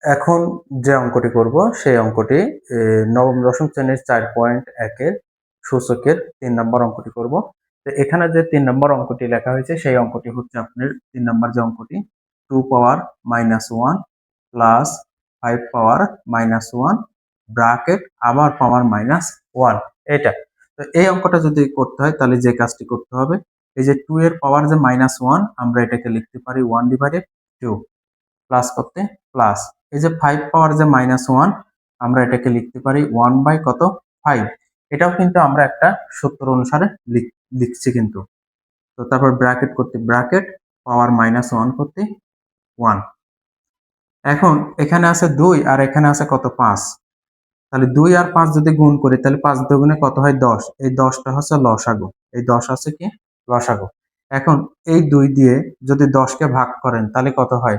এখন যে অঙ্কটি করব সেই অঙ্কটি নবম দশম শ্রেণীর 4.1 এর সূচকের 3 নম্বর অঙ্কটি করব। তো এখানে যে 3 নম্বর অঙ্কটি লেখা হয়েছে সেই অঙ্কটি হচ্ছে আপনার 3 নম্বর যে অঙ্কটি 2 পাওয়ার -1 প্লাস 5 পাওয়ার -1 ব্র্যাকেট আবার পাওয়ার -1 এটা। তো এই অঙ্কটা যদি করতে হয় তাহলে যে কাজটি করতে হবে, এই যে 2 এর পাওয়ার যে -1 আমরা এটাকে লিখতে পারি 1/2 প্লাস করতে প্লাস, এই যে 5 পাওয়ার যে -1 আমরা এটাকে লিখতে পারি 1 বাই কত 5। এটাও কিন্তু আমরা একটা সূত্র অনুসারে লিখছি কিন্তু। তো তারপর ব্র্যাকেট করতে ব্র্যাকেট পাওয়ার -1 করতে 1। এখন এখানে আছে 2 আর এখানে আছে কত 5। তাহলে 2 আর 5 যদি গুণ করি তাহলে 5 দুগুণে কত হয় 10। এই 10টা হচ্ছে লসাগু। এই 10 হচ্ছে কি লসাগু। এখন এই 2 দিয়ে যদি 10 কে ভাগ করেন তাহলে কত হয়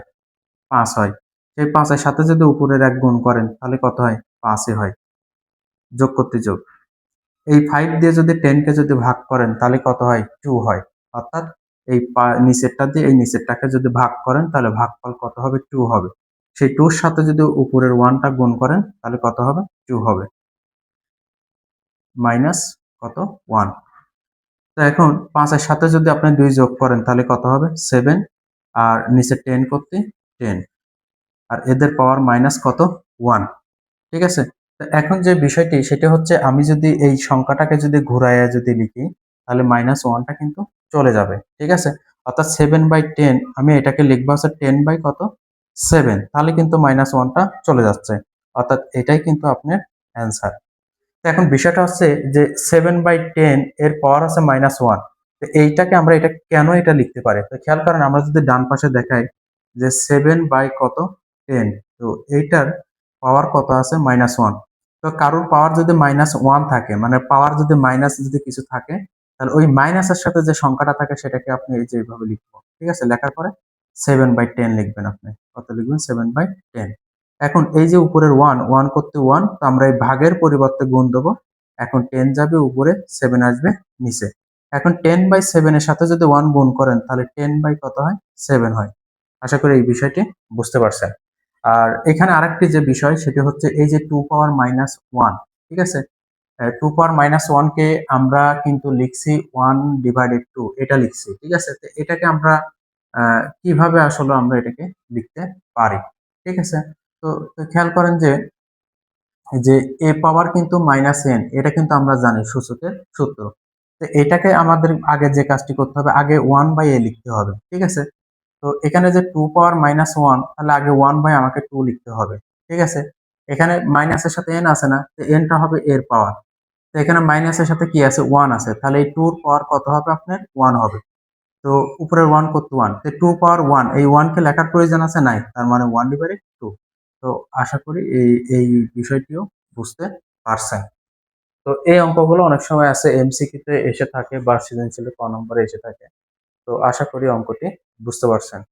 5 হয়। সেই 5 এর সাথে যদি উপরের 1 গুণ করেন তাহলে কত হয় 5 ই হয়। যোগ করতে যোগ। এই 5 দিয়ে যদি 10 কে যদি ভাগ করেন তাহলে কত হয় 2 হয়। অর্থাৎ এই নিচেরটা দিয়ে এই নিচেরটাকে যদি ভাগ করেন তাহলে ভাগফল কত হবে 2 হবে। সেই 2 এর সাথে যদি উপরের 1 টা গুণ করেন তাহলে কত হবে 2 হবে। মাইনাস কত 1। তো এখন 5 এর সাথে যদি আপনি 2 যোগ করেন তাহলে কত হবে 7 আর নিচে 10 করতে 10 আর এদের পাওয়ার মাইনাস কত 1। ঠিক আছে? তো এখন যে বিষয়টি সেটা হচ্ছে আমি যদি এই সংখ্যাটাকে যদি ঘুরাইয়া যদি লিখি তাহলে -1 টা কিন্তু চলে যাবে। ঠিক আছে? অর্থাৎ 7/10 আমি এটাকে লিখবো হচ্ছে 10 বাই কত 7, তাহলে কিন্তু -1 টা চলে যাচ্ছে। অর্থাৎ এটাই কিন্তু আপনার অ্যান্সার। তো এখন বিষয়টা হচ্ছে যে 7/10 এর পাওয়ার আছে -1। তো এইটাকে আমরা এটা কেন এটা লিখতে পারি? তো খেয়াল করেন আমরা যদি ডান পাশে দেখাই যে 7 বাই কত 10, তো এইটার পাওয়ার কত আছে -1। তো কারোর পাওয়ার যদি -1 থাকে মানে পাওয়ার যদি মাইনাস যদি কিছু থাকে তাহলে ওই মাইনাসের সাথে যে সংখ্যাটা থাকে সেটাকে আপনি এই যে এইভাবে লিখবো। ঠিক আছে? লেখার পরে 7/10 লিখবেন আপনি। কত লিখবেন 7/10। এখন এই যে উপরের 1 করতে 1, তো আমরা এই ভাগের পরিবর্তে গুণ দেবো। এখন 10 যাবে উপরে 7 আসবে নিচে। এখন 10/7 এর সাথে যদি 1 গুণ করেন তাহলে 10 বাই কত হয় 7 হয়। আশা করি এই বিষয়টি বুঝতে পারছেন। আর এখানে আরেকটি যে বিষয় সেটি হচ্ছে এই যে 2 পাওয়ার -1, ঠিক আছে? 2 পাওয়ার -1 কে আমরা কিন্তু লিখছি 1/2 এটা লিখছি। ঠিক আছে? তো এটাকে আমরা কিভাবে আসলে আমরা এটাকে লিখতে পারি। ঠিক আছে? তো খেয়াল করেন যে a পাওয়ার কিন্তু -n এটা কিন্তু আমরা জানি সূচকের সূত্র। তো এটাকে আমাদের আগে যে কাজটি করতে হবে আগে 1/a লিখতে হবে। ঠিক আছে? তো এখানে যে 2 পাওয়ার -1 তাহলে আগে 1 বাই আমাকে 2 লিখতে হবে। ঠিক আছে? এখানে মাইনাসের সাথে n আছে না? তো n টা হবে এর পাওয়ার। তো এখানে মাইনাসের সাথে কি আছে 1 আছে। তাহলে এই 2 এর পাওয়ার কত হবে আপনার 1 হবে। তো উপরের 1 করতে 1। তো 2 পাওয়ার 1 এই 1 কে লেখার প্রয়োজন আছে নাই। তার মানে 1/2। তো আশা করি এই বিষয়টিও বুঝতে পারছেন। তো এই অঙ্কগুলো অনেক সময় আছে এমসিকিউ তে এসে থাকে বা সৃজনশীলে ক নম্বরে এসে থাকে। তো আশা করি অঙ্কটি বুঝতে পারছেন।